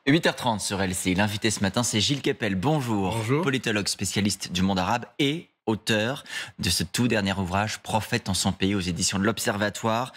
8h30 sur LCI. L'invité ce matin, c'est Gilles Kepel. Bonjour. Bonjour. Politologue spécialiste du monde arabe et auteur de ce tout dernier ouvrage, Prophète en son pays, aux éditions de l'Observatoire.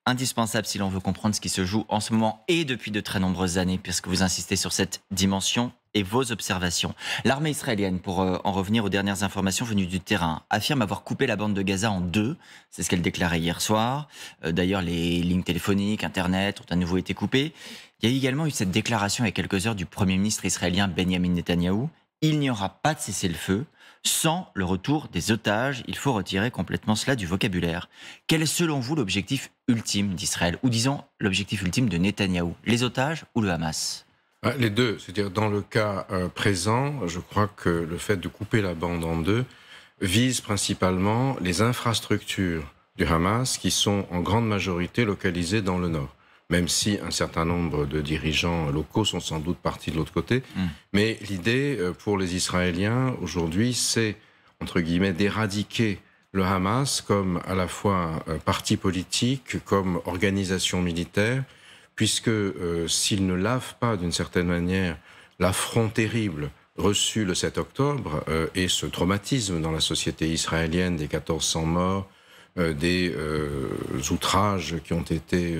Indispensable si l'on veut comprendre ce qui se joue en ce moment et depuis de très nombreuses années, puisque vous insistez sur cette dimension et vos observations. L'armée israélienne, pour en revenir aux dernières informations venues du terrain, affirme avoir coupé la bande de Gaza en deux. C'est ce qu'elle déclarait hier soir. D'ailleurs, les lignes téléphoniques, Internet ont à nouveau été coupées. Il y a également eu cette déclaration il y a quelques heures du Premier ministre israélien Benjamin Netanyahou. Il n'y aura pas de cessez-le-feu sans le retour des otages. Il faut retirer complètement cela du vocabulaire. Quel est selon vous l'objectif ultime d'Israël? Ou disons l'objectif ultime de Netanyahou? Les otages ou le Hamas? Les deux. C'est-à-dire, dans le cas présent, je crois que le fait de couper la bande en deux vise principalement les infrastructures du Hamas qui sont en grande majorité localisées dans le nord. Même si un certain nombre de dirigeants locaux sont sans doute partis de l'autre côté. Mais l'idée pour les Israéliens aujourd'hui, c'est, entre guillemets, d'éradiquer le Hamas comme à la fois parti politique, comme organisation militaire, puisque s'ils ne lavent pas d'une certaine manière l'affront terrible reçu le 7 octobre et ce traumatisme dans la société israélienne des 1400 morts, des outrages qui ont été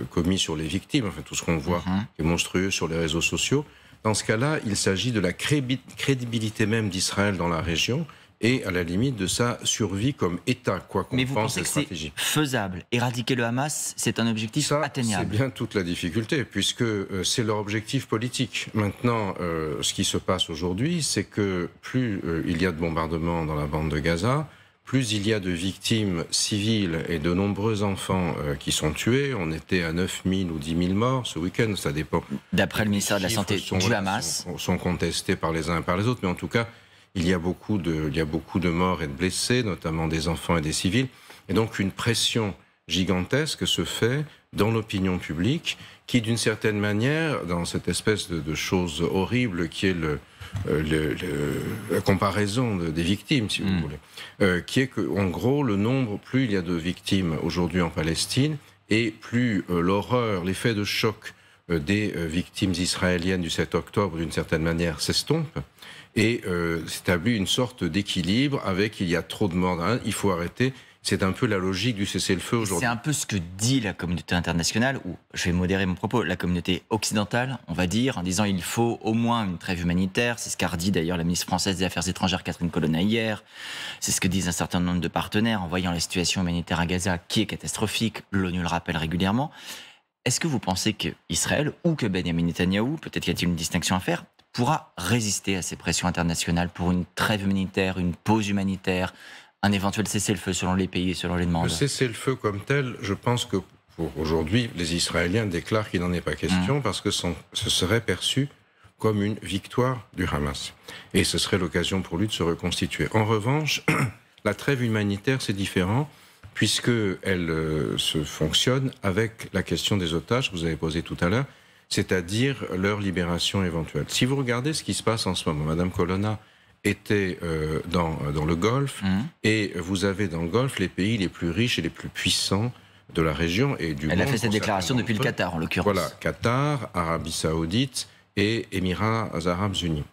commis sur les victimes, enfin tout ce qu'on voit est monstrueux sur les réseaux sociaux. Dans ce cas-là, il s'agit de la crédibilité même d'Israël dans la région et à la limite de sa survie comme État, quoi qu'on pense des stratégies. Mais vous pensez que c'est faisable? Éradiquer le Hamas, c'est un objectif atteignable? C'est bien toute la difficulté, puisque c'est leur objectif politique. Maintenant, ce qui se passe aujourd'hui, c'est que plus il y a de bombardements dans la bande de Gaza, plus il y a de victimes civiles et de nombreux enfants qui sont tués. On était à 9 000 ou 10 000 morts ce week-end, ça dépend. D'après le ministère de la Santé du Hamas. Sont contestés par les uns et par les autres, mais en tout cas, il y a beaucoup de morts et de blessés, notamment des enfants et des civils. Et donc une pression gigantesque se fait dans l'opinion publique qui, d'une certaine manière, dans cette espèce de chose horrible qui est la comparaison des victimes, si vous voulez, qui est qu'en gros, le nombre, plus il y a de victimes aujourd'hui en Palestine, et plus l'horreur, l'effet de choc des victimes israéliennes du 7 octobre, d'une certaine manière, s'estompe, et s'établit une sorte d'équilibre avec il y a trop de morts, il faut arrêter. C'est un peu la logique du cessez-le-feu aujourd'hui. C'est un peu ce que dit la communauté internationale, ou je vais modérer mon propos, la communauté occidentale, on va dire, en disant il faut au moins une trêve humanitaire. C'est ce qu'a redit d'ailleurs la ministre française des Affaires étrangères Catherine Colonna hier. C'est ce que disent un certain nombre de partenaires en voyant la situation humanitaire à Gaza qui est catastrophique. L'ONU le rappelle régulièrement. Est-ce que vous pensez qu'Israël ou que Benjamin Netanyahou, peut-être y a-t-il une distinction à faire, pourra résister à ces pressions internationales pour une trêve humanitaire, une pause humanitaire, un éventuel cessez-le-feu selon les pays et selon les demandes? Le cessez-le-feu comme tel, je pense que pour aujourd'hui, les Israéliens déclarent qu'il n'en est pas question parce que ce serait perçu comme une victoire du Hamas. Et ce serait l'occasion pour lui de se reconstituer. En revanche, la trêve humanitaire, c'est différent puisqu'elle se fonctionne avec la question des otages que vous avez posée tout à l'heure, c'est-à-dire leur libération éventuelle. Si vous regardez ce qui se passe en ce moment, Madame Colonna était dans le Golfe, et vous avez dans le Golfe les pays les plus riches et les plus puissants de la région et du monde. Elle a fait cette déclaration depuis le Qatar, en l'occurrence. Voilà, Qatar, Arabie Saoudite et Émirats Arabes Unis.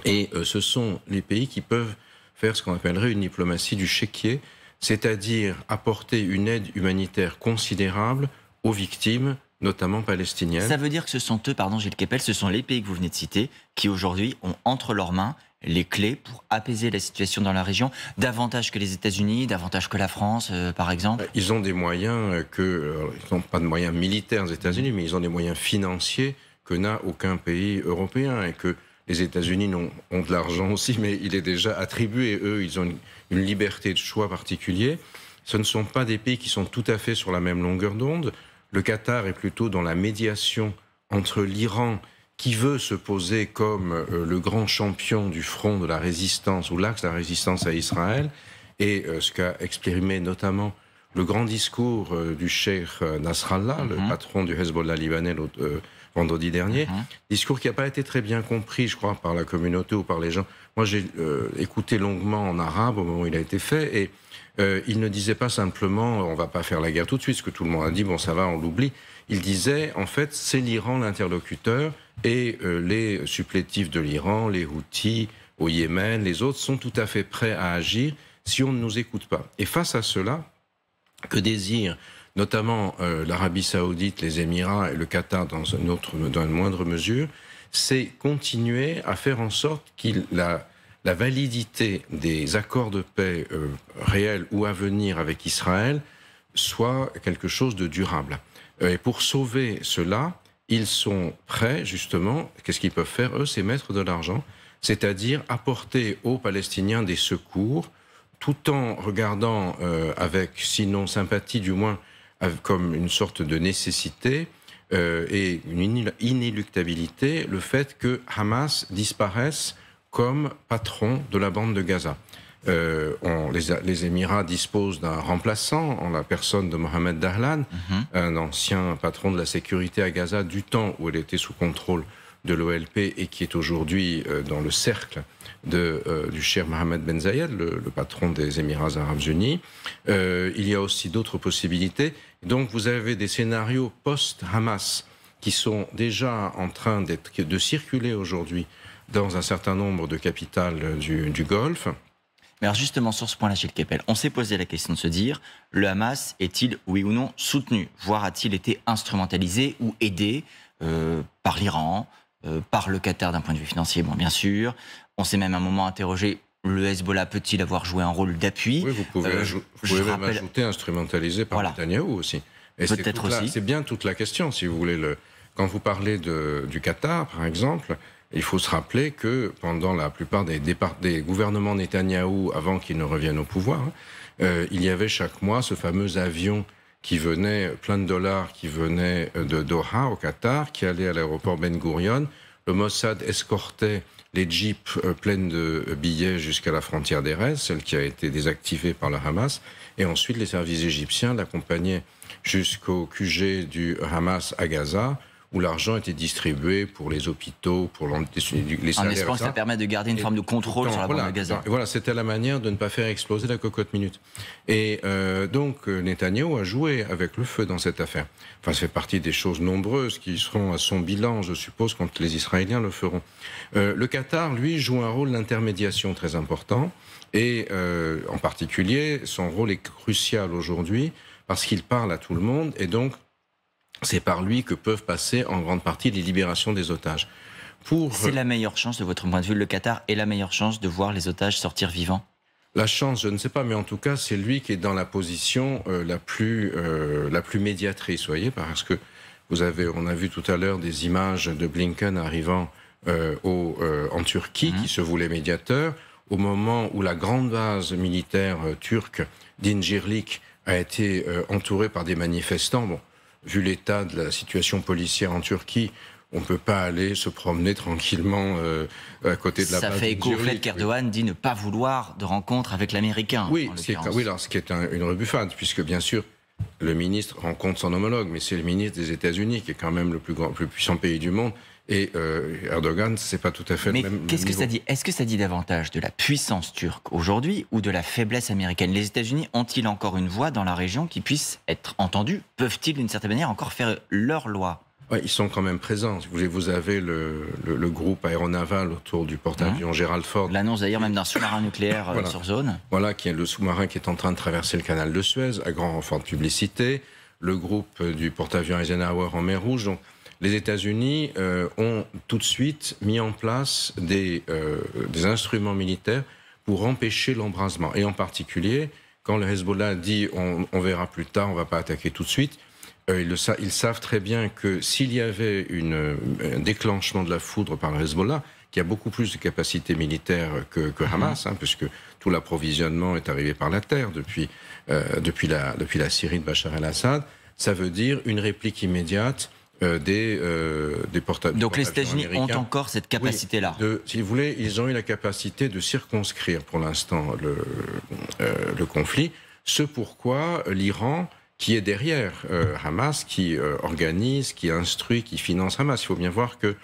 Et ce sont les pays qui peuvent faire ce qu'on appellerait une diplomatie du chéquier, c'est-à-dire apporter une aide humanitaire considérable aux victimes, notamment palestiniennes. Ça veut dire que ce sont eux, pardon Gilles Kepel, ce sont les pays que vous venez de citer, qui aujourd'hui ont entre leurs mains les clés pour apaiser la situation dans la région, davantage que les États-Unis, davantage que la France, par exemple? Ils ont des moyens ils n'ont pas de moyens militaires aux États-Unis, mais ils ont des moyens financiers que n'a aucun pays européen, et que les États-Unis ont de l'argent aussi, mais il est déjà attribué. Eux, ils ont une liberté de choix particulière. Ce ne sont pas des pays qui sont tout à fait sur la même longueur d'onde. Le Qatar est plutôt dans la médiation entre l'Iran, qui veut se poser comme le grand champion du front de la résistance, ou l'axe de la résistance à Israël, et ce qu'a exprimé notamment le grand discours du cheikh Nasrallah, le patron du Hezbollah libanais, vendredi dernier. Discours qui n'a pas été très bien compris, je crois, par la communauté ou par les gens. Moi, j'ai écouté longuement en arabe au moment où il a été fait, et il ne disait pas simplement on va pas faire la guerre tout de suite, ce que tout le monde a dit, bon ça va, on l'oublie. Il disait en fait c'est l'Iran l'interlocuteur et les supplétifs de l'Iran, les Houthis au Yémen, les autres sont tout à fait prêts à agir si on ne nous écoute pas. Et face à cela, que désirent notamment l'Arabie Saoudite, les Émirats et le Qatar dans une moindre mesure, c'est continuer à faire en sorte qu'il la validité des accords de paix réels ou à venir avec Israël soit quelque chose de durable. Et pour sauver cela, ils sont prêts, justement, qu'est-ce qu'ils peuvent faire, eux, c'est mettre de l'argent, c'est-à-dire apporter aux Palestiniens des secours, tout en regardant avec, sinon sympathie, du moins comme une sorte de nécessité et une inéluctabilité, le fait que Hamas disparaisse comme patron de la bande de Gaza. Les Émirats disposent d'un remplaçant en la personne de Mohamed Dahlan, un ancien patron de la sécurité à Gaza du temps où elle était sous contrôle de l'OLP et qui est aujourd'hui dans le cercle du cher Mohamed Ben Zayed, le patron des Émirats Arabes Unis. Il y a aussi d'autres possibilités. Donc vous avez des scénarios post-Hamas qui sont déjà en train de circuler aujourd'hui dans un certain nombre de capitales du Golfe. Mais alors justement, sur ce point-là, Gilles Kepel, on s'est posé la question de se dire, le Hamas est-il, oui ou non, soutenu, voire a-t-il été instrumentalisé ou aidé par l'Iran, par le Qatar d'un point de vue financier, bon, bien sûr. On s'est même à un moment interrogé, le Hezbollah peut-il avoir joué un rôle d'appui? Oui, vous pouvez même ajouter instrumentalisé par Netanyahou aussi. Et peut-être aussi. C'est bien toute la question, si vous voulez. Quand vous parlez du Qatar, par exemple, il faut se rappeler que pendant la plupart des gouvernements Netanyahou, avant qu'ils ne reviennent au pouvoir, il y avait chaque mois ce fameux avion qui venait, plein de dollars, qui venait de Doha, au Qatar, qui allait à l'aéroport Ben Gurion. Le Mossad escortait les jeeps pleines de billets jusqu'à la frontière d'Erez, celle qui a été désactivée par le Hamas. Et ensuite, les services égyptiens l'accompagnaient jusqu'au QG du Hamas à Gaza, où l'argent était distribué pour les hôpitaux, pour les salaires. En espérant que ça permet de garder une forme de contrôle sur la bande de Gaza. Voilà, c'était la manière de ne pas faire exploser la cocotte minute. Et donc, Netanyahou a joué avec le feu dans cette affaire. Enfin, ça fait partie des choses nombreuses qui seront à son bilan, je suppose, quand les Israéliens le feront. Le Qatar, lui, joue un rôle d'intermédiation très important. Et en particulier, son rôle est crucial aujourd'hui parce qu'il parle à tout le monde et donc c'est par lui que peuvent passer en grande partie les libérations des otages. C'est la meilleure chance, de votre point de vue, le Qatar est la meilleure chance de voir les otages sortir vivants? La chance, je ne sais pas, mais en tout cas, c'est lui qui est dans la position la plus médiatrice, voyez, parce que on a vu tout à l'heure des images de Blinken arrivant en Turquie, qui se voulait médiateur, au moment où la grande base militaire turque d'Incirlik a été entourée par des manifestants. Bon, vu l'état de la situation policière en Turquie, on ne peut pas aller se promener tranquillement à côté de la base. Ça fait écho au fait qu'Erdogan dit ne pas vouloir de rencontre avec l'Américain. Oui, alors, ce qui est une rebuffade, puisque bien sûr, le ministre rencontre son homologue, mais c'est le ministre des États-Unis qui est quand même le plus puissant pays du monde. Et Erdogan, c'est pas tout à fait le même. Mais qu'est-ce que ça dit? Est-ce que ça dit davantage de la puissance turque aujourd'hui ou de la faiblesse américaine? Les États-Unis ont-ils encore une voix dans la région qui puisse être entendue? Peuvent-ils, d'une certaine manière, encore faire leur loi? Ouais, ils sont quand même présents. Vous avez le groupe aéronaval autour du porte-avions Gerald Ford. L'annonce d'ailleurs même d'un sous-marin nucléaire sur zone. Voilà, qui est le sous-marin qui est en train de traverser le canal de Suez à grand renfort de publicité. Le groupe du porte-avions Eisenhower en mer Rouge. Donc, les États-Unis ont tout de suite mis en place des instruments militaires pour empêcher l'embrasement. Et en particulier, quand le Hezbollah dit on verra plus tard, on ne va pas attaquer tout de suite, ils savent très bien que s'il y avait un déclenchement de la foudre par le Hezbollah, qui a beaucoup plus de capacités militaires que Hamas, puisque tout l'approvisionnement est arrivé par la terre depuis la Syrie de Bachar el-Assad, ça veut dire une réplique immédiate des porte-avions. Donc les États-Unis ont encore cette capacité-là. Oui, si vous voulez, ils ont eu la capacité de circonscrire pour l'instant le conflit. Ce pourquoi l'Iran, qui est derrière Hamas, qui organise, qui instruit, qui finance Hamas. Il faut bien voir que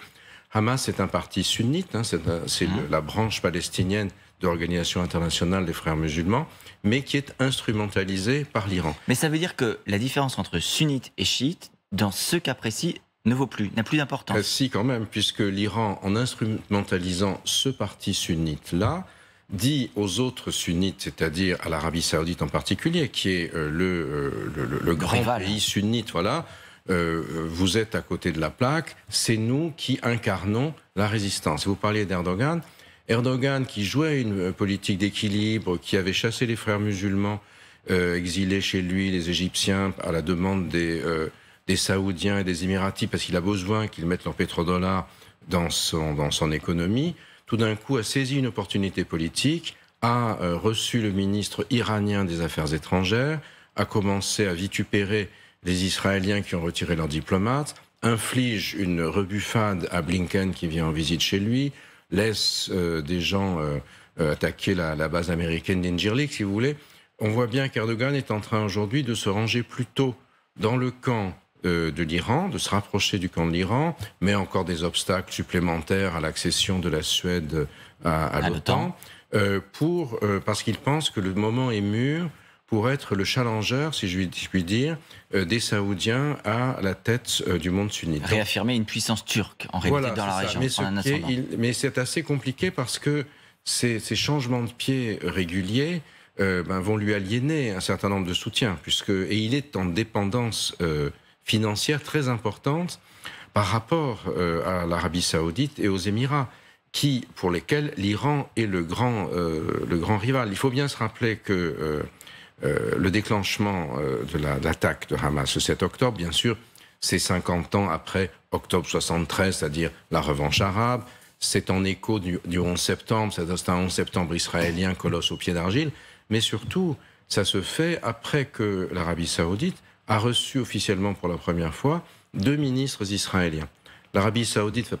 Hamas est un parti sunnite, hein, c'est la branche palestinienne de l'Organisation internationale des frères musulmans, mais qui est instrumentalisée par l'Iran. Mais ça veut dire que la différence entre sunnite et chiite, dans ce cas précis, ne vaut plus, n'a plus d'importance. Si, quand même, puisque l'Iran, en instrumentalisant ce parti sunnite-là, dit aux autres sunnites, c'est-à-dire à l'Arabie saoudite en particulier, qui est le grand rival, pays sunnite, voilà, vous êtes à côté de la plaque, c'est nous qui incarnons la résistance. Vous parliez d'Erdogan. Erdogan, qui jouait une politique d'équilibre, qui avait chassé les frères musulmans exilés chez lui, les Égyptiens, à la demande des Saoudiens et des Émiratis, parce qu'il a besoin qu'ils mettent leurs pétrodollars dans son économie, tout d'un coup a saisi une opportunité politique, a reçu le ministre iranien des Affaires étrangères, a commencé à vitupérer les Israéliens qui ont retiré leurs diplomates, inflige une rebuffade à Blinken qui vient en visite chez lui, laisse des gens attaquer la base américaine d'Injirlik, si vous voulez. On voit bien qu'Erdogan est en train aujourd'hui de se ranger plutôt dans le camp de l'Iran, de se rapprocher du camp de l'Iran, mais encore des obstacles supplémentaires à l'accession de la Suède à l'OTAN, parce qu'il pense que le moment est mûr pour être le challenger, si je puis dire, des Saoudiens à la tête du monde sunnite. Réaffirmer une puissance turque, en réalité, dans la région. Mais c'est assez compliqué parce que ces changements de pied réguliers vont lui aliéner un certain nombre de soutiens, et il est en dépendance financière très importante par rapport à l'Arabie saoudite et aux Émirats, pour lesquels l'Iran est le grand rival. Il faut bien se rappeler que le déclenchement de l'attaque de Hamas le 7 octobre, bien sûr, c'est 50 ans après octobre 73, c'est-à-dire la revanche arabe. C'est en écho du 11 septembre, c'est un 11 septembre israélien, colosse au pied d'argile. Mais surtout, ça se fait après que l'Arabie saoudite a reçu officiellement pour la première fois 2 ministres israéliens. L'Arabie saoudite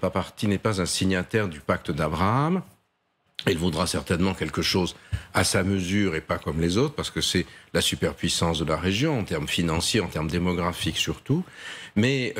n'est pas un signataire du pacte d'Abraham. Il voudra certainement quelque chose à sa mesure et pas comme les autres, parce que c'est la superpuissance de la région, en termes financiers, en termes démographiques surtout. Mais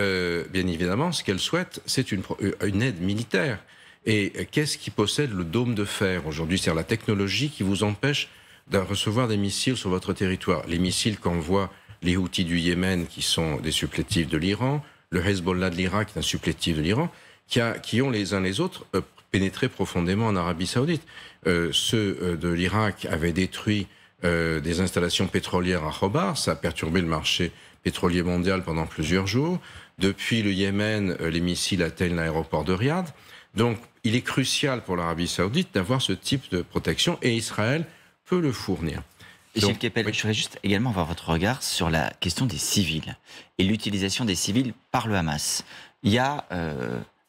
bien évidemment, ce qu'elle souhaite, c'est une aide militaire. Et qu'est-ce qui possède le dôme de fer aujourd'hui? C'est-à-dire la technologie qui vous empêche de recevoir des missiles sur votre territoire. Les missiles qu'envoient les Houthis du Yémen, qui sont des supplétifs de l'Iran, le Hezbollah de l'Irak, qui est un supplétif de l'Iran, qui ont les uns les autres pénétré profondément en Arabie saoudite. Ceux de l'Irak avaient détruit des installations pétrolières à Khobar, ça a perturbé le marché pétrolier mondial pendant plusieurs jours. Depuis le Yémen, les missiles atteignent l'aéroport de Riyad. Donc, il est crucial pour l'Arabie saoudite d'avoir ce type de protection, et Israël peut le fournir. Gilles Kepel, je voudrais juste également avoir votre regard sur la question des civils et l'utilisation des civils par le Hamas. Il y a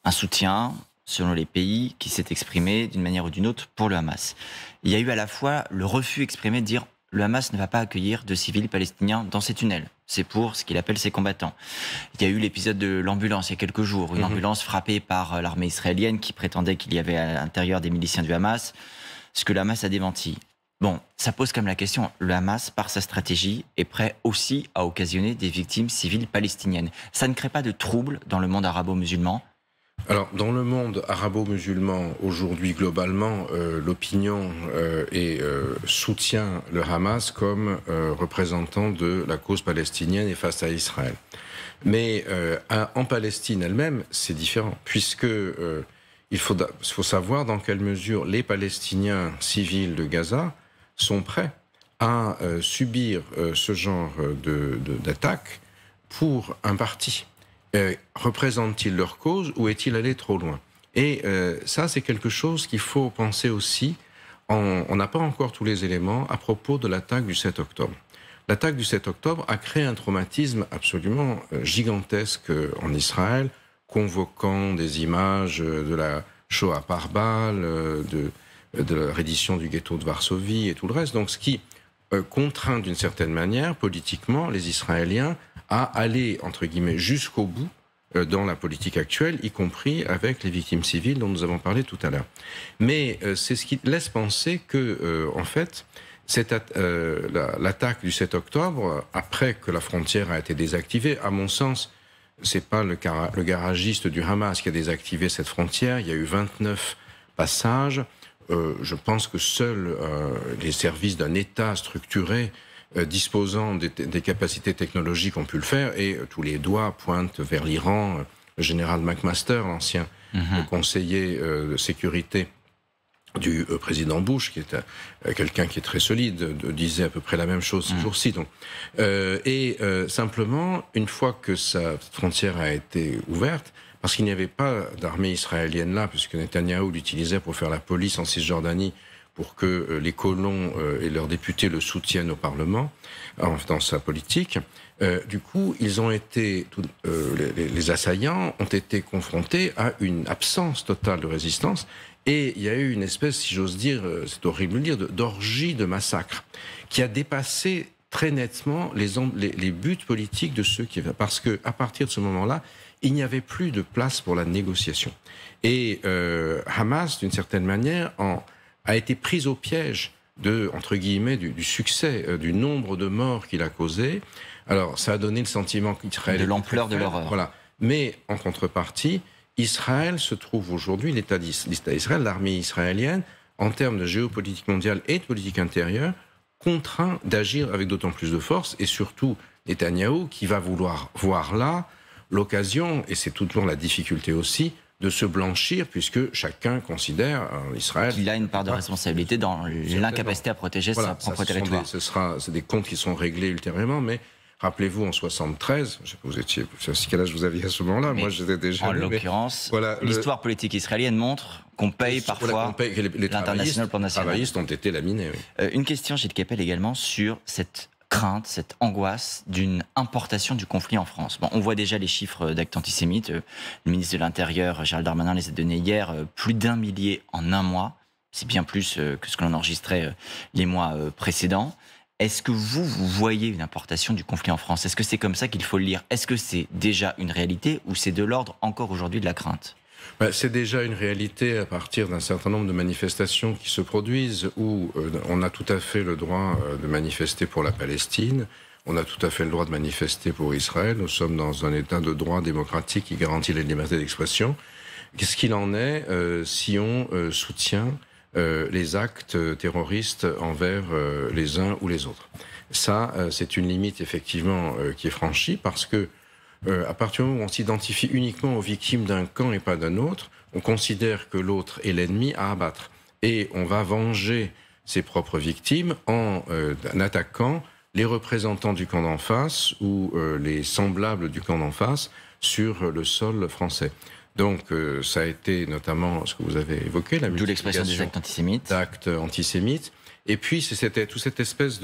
un soutien, selon les pays, qui s'est exprimé d'une manière ou d'une autre pour le Hamas. Il y a eu à la fois le refus exprimé de dire le Hamas ne va pas accueillir de civils palestiniens dans ses tunnels. C'est pour ce qu'il appelle ses combattants. Il y a eu l'épisode de l'ambulance il y a quelques jours, une ambulance frappée par l'armée israélienne qui prétendait qu'il y avait à l'intérieur des miliciens du Hamas, ce que le Hamas a démenti. Bon, ça pose comme la question, le Hamas, par sa stratégie, est prêt aussi à occasionner des victimes civiles palestiniennes. Ça ne crée pas de trouble dans le monde arabo-musulman? Alors, dans le monde arabo-musulman, aujourd'hui, globalement, l'opinion soutient le Hamas comme représentant de la cause palestinienne et face à Israël. Mais en Palestine elle-même, c'est différent, puisque il faut savoir dans quelle mesure les Palestiniens civils de Gaza sont prêts à subir ce genre d'attaque pour un parti. Représente-t-il leur cause ou est-il allé trop loin? Et ça, c'est quelque chose qu'il faut penser aussi. On n'a pas encore tous les éléments à propos de l'attaque du 7 octobre. L'attaque du 7 octobre a créé un traumatisme absolument gigantesque en Israël, convoquant des images de la Shoah par balle, de la reddition du ghetto de Varsovie et tout le reste. Donc, ce qui contraint d'une certaine manière, politiquement, les Israéliens à aller, entre guillemets, jusqu'au bout dans la politique actuelle, y compris avec les victimes civiles dont nous avons parlé tout à l'heure. Mais c'est ce qui laisse penser que, en fait, l'attaque du 7 octobre, après que la frontière a été désactivée, à mon sens, c'est pas le garagiste du Hamas qui a désactivé cette frontière. Il y a eu 29 passages. Je pense que seuls les services d'un État structuré disposant des capacités technologiques ont pu le faire, et tous les doigts pointent vers l'Iran. Le général McMaster, l'ancien conseiller de sécurité du président Bush, qui est quelqu'un qui est très solide, disait à peu près la même chose ce jour-ci. Simplement, une fois que cette frontière a été ouverte, parce qu'il n'y avait pas d'armée israélienne là, puisque Netanyahou l'utilisait pour faire la police en Cisjordanie, pour que les colons et leurs députés le soutiennent au Parlement, dans sa politique. Du coup, ils ont été, les assaillants ont été confrontés à une absence totale de résistance, et il y a eu une espèce, si j'ose dire, c'est horrible de le dire, d'orgie de massacre, qui a dépassé très nettement les buts politiques de ceux qui... Parce qu'à partir de ce moment-là, il n'y avait plus de place pour la négociation. Et Hamas, d'une certaine manière, a été prise au piège entre guillemets, du succès, du nombre de morts qu'il a causé. Alors, ça a donné le sentiment qu'Israël... De l'ampleur de l'horreur. Voilà. Mais, en contrepartie, Israël se trouve aujourd'hui, l'État d'Israël, l'armée israélienne, en termes de géopolitique mondiale et de politique intérieure, contraint d'agir avec d'autant plus de force, et surtout Netanyahou, qui va vouloir voir là l'occasion, et c'est toujours la difficulté aussi, de se blanchir, puisque chacun considère Israël... qu'il a une part de responsabilité dans l'incapacité à protéger sa propre territoire. C'est des comptes qui sont réglés ultérieurement, mais rappelez-vous, en 73, je sais pas, vous étiez... Je sais quel âge vous aviez à ce moment-là, moi j'étais déjà... En l'occurrence, voilà, l'histoire politique israélienne montre qu'on paye parfois l'international plan national. Les travaillistes ont été laminés, oui. Une question, Gilles Kepel, également, sur cette crainte, cette angoisse d'une importation du conflit en France. Bon, on voit déjà les chiffres d'actes antisémites. Le ministre de l'Intérieur, Gérald Darmanin, les a donnés hier. Plus d'1 millier en un mois. C'est bien plus que ce que l'on enregistrait les mois précédents. Est-ce que vous voyez une importation du conflit en France? Est-ce que c'est comme ça qu'il faut le lire? Est-ce que c'est déjà une réalité ou c'est de l'ordre encore aujourd'hui de la crainte? C'est déjà une réalité à partir d'un certain nombre de manifestations qui se produisent, où on a tout à fait le droit de manifester pour la Palestine, on a tout à fait le droit de manifester pour Israël, nous sommes dans un état de droit démocratique qui garantit la liberté d'expression. Qu'est-ce qu'il en est si on soutient les actes terroristes envers les uns ou les autres? Ça, c'est une limite effectivement qui est franchie, parce que à partir du moment où on s'identifie uniquement aux victimes d'un camp et pas d'un autre, on considère que l'autre est l'ennemi à abattre. Et on va venger ses propres victimes en attaquant les représentants du camp d'en face ou les semblables du camp d'en face sur le sol français. Donc ça a été notamment ce que vous avez évoqué, la multiplication... D'où l'expression des actes antisémites. D'actes antisémites. Et puis c'était toute cette espèce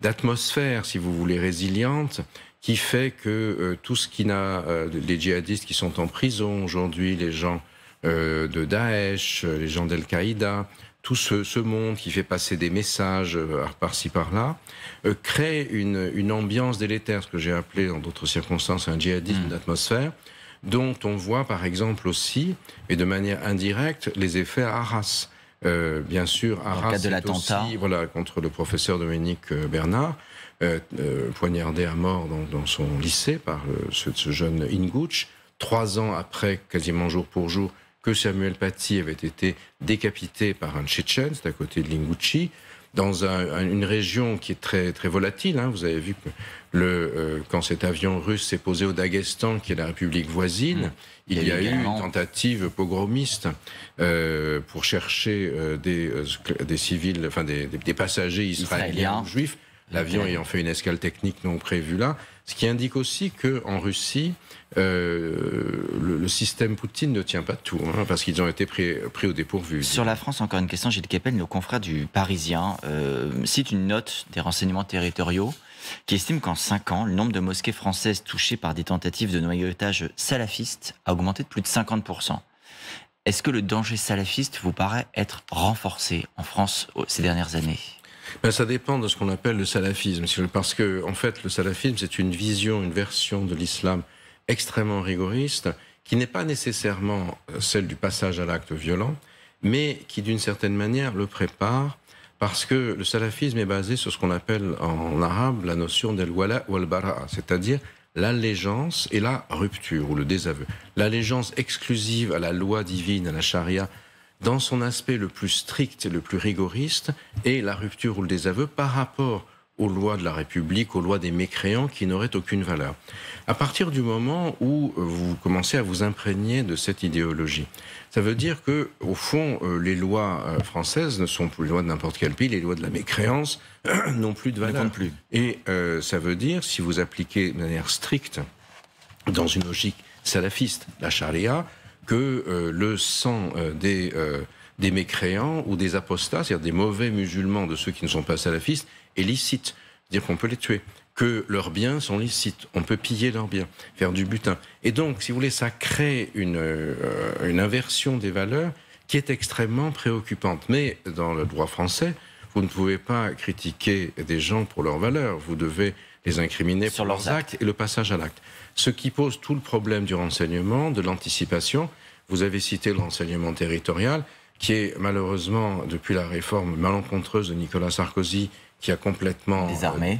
d'atmosphère, si vous voulez, résiliente, qui fait que tout ce qui n'a... les djihadistes qui sont en prison aujourd'hui, les gens de Daesh, les gens d'Al-Qaïda, tout ce monde qui fait passer des messages par-ci par-là, crée une ambiance délétère, ce que j'ai appelé dans d'autres circonstances un djihadisme d'atmosphère, dont on voit par exemple aussi, et de manière indirecte, les effets à Arras. Bien sûr, Arras est aussi, voilà, contre le professeur Dominique Bernard, poignardé à mort dans son lycée par ce jeune Ingouch, 3 ans après, quasiment jour pour jour, que Samuel Paty avait été décapité par un Tchétchène, c'est à côté de l'Ingouchi, dans une région qui est très, très volatile. Hein. Vous avez vu que quand cet avion russe s'est posé au Daghestan, qui est la république voisine, il y a eu une tentative pogromiste pour chercher des civils, enfin des passagers israéliens ou juifs. L'avion ayant fait une escale technique non prévue là, ce qui indique aussi qu'en Russie, le système Poutine ne tient pas tout, hein, parce qu'ils ont été pris au dépourvu. Sur la France, encore une question, Gilles Kepel, nos confrères du Parisien citent une note des renseignements territoriaux qui estime qu'en 5 ans, le nombre de mosquées françaises touchées par des tentatives de noyautage salafiste a augmenté de plus de 50%. Est-ce que le danger salafiste vous paraît être renforcé en France ces dernières années ? Ça dépend de ce qu'on appelle le salafisme, parce que en fait, le salafisme, c'est une vision, une version de l'islam extrêmement rigoriste, qui n'est pas nécessairement celle du passage à l'acte violent, mais qui, d'une certaine manière, le prépare Parce que le salafisme est basé sur ce qu'on appelle en arabe la notion d'al-wala ou al-bara'a, c'est-à-dire l'allégeance et la rupture ou le désaveu. L'allégeance exclusive à la loi divine, à la charia, dans son aspect le plus strict et le plus rigoriste, et la rupture ou le désaveu par rapport aux lois de la République, aux lois des mécréants qui n'auraient aucune valeur. À partir du moment où vous commencez à vous imprégner de cette idéologie, ça veut dire que, au fond, les lois françaises ne sont plus les lois de n'importe quel pays, les lois de la mécréance n'ont plus de valeur. Ne comptent plus. Et ça veut dire, si vous appliquez de manière stricte, dans une logique salafiste, la charia, que le sang des mécréants ou des apostats, c'est-à-dire des mauvais musulmans, de ceux qui ne sont pas salafistes, est licite. C'est-à-dire qu'on peut les tuer. Que leurs biens sont licites. On peut piller leurs biens, faire du butin. Et donc, si vous voulez, ça crée une inversion des valeurs qui est extrêmement préoccupante. Mais dans le droit français, vous ne pouvez pas critiquer des gens pour leurs valeurs. Vous devez les incriminer pour leurs actes et le passage à l'acte. Ce qui pose tout le problème du renseignement, de l'anticipation. Vous avez cité le renseignement territorial, qui est malheureusement, depuis la réforme malencontreuse de Nicolas Sarkozy, qui a complètement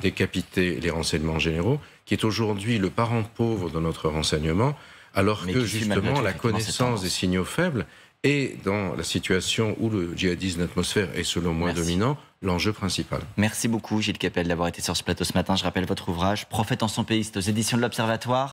décapité les renseignements généraux, qui est aujourd'hui le parent pauvre de notre renseignement, alors que justement la connaissance des signaux faibles est, dans la situation où le djihadisme d'atmosphère est selon moi dominant, l'enjeu principal. Merci beaucoup Gilles Kepel d'avoir été sur ce plateau ce matin. Je rappelle votre ouvrage « Prophète en son pays », c'est aux éditions de l'Observatoire.